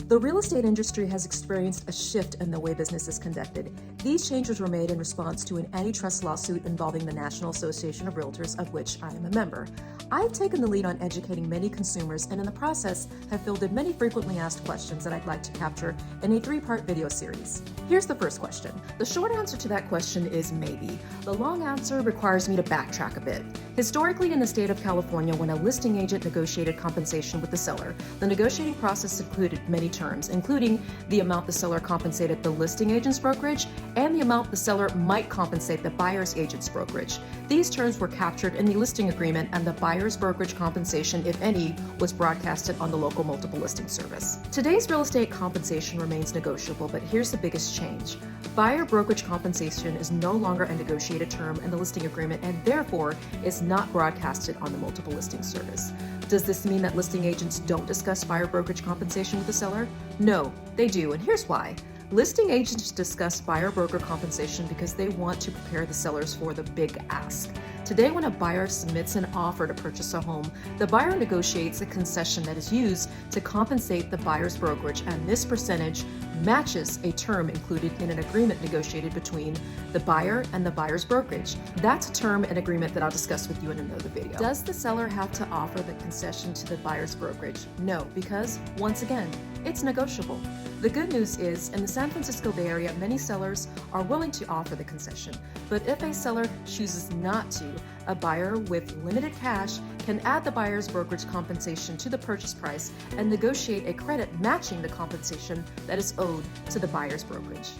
The real estate industry has experienced a shift in the way business is conducted. These changes were made in response to an antitrust lawsuit involving the National Association of Realtors, of which I am a member. I've taken the lead on educating many consumers and in the process have fielded many frequently asked questions that I'd like to capture in a 3-part video series. Here's the first question. The short answer to that question is maybe. The long answer requires me to backtrack a bit. Historically, in the state of California, when a listing agent negotiated compensation with the seller, the negotiating process included many terms, including the amount the seller compensated the listing agent's brokerage and the amount the seller might compensate the buyer's agent's brokerage. These terms were captured in the listing agreement, and the buyer's brokerage compensation, if any, was broadcasted on the local multiple listing service. Today's real estate compensation remains negotiable, but here's the biggest change. Buyer brokerage compensation is no longer a negotiated term in the listing agreement and therefore is not broadcasted on the multiple listing service. Does this mean that listing agents don't discuss buyer brokerage compensation with the seller? No, they do, and here's why. Listing agents discuss buyer broker compensation because they want to prepare the sellers for the big ask. Today, when a buyer submits an offer to purchase a home, the buyer negotiates a concession that is used to compensate the buyer's brokerage, and this percentage matches a term included in an agreement negotiated between the buyer and the buyer's brokerage. That's a term and agreement that I'll discuss with you in another video. Does the seller have to offer the concession to the buyer's brokerage? No, because once again, it's negotiable. The good news is, in the San Francisco Bay Area, many sellers are willing to offer the concession. But if a seller chooses not to, a buyer with limited cash can add the buyer's brokerage compensation to the purchase price and negotiate a credit matching the compensation that is owed to the buyer's brokerage.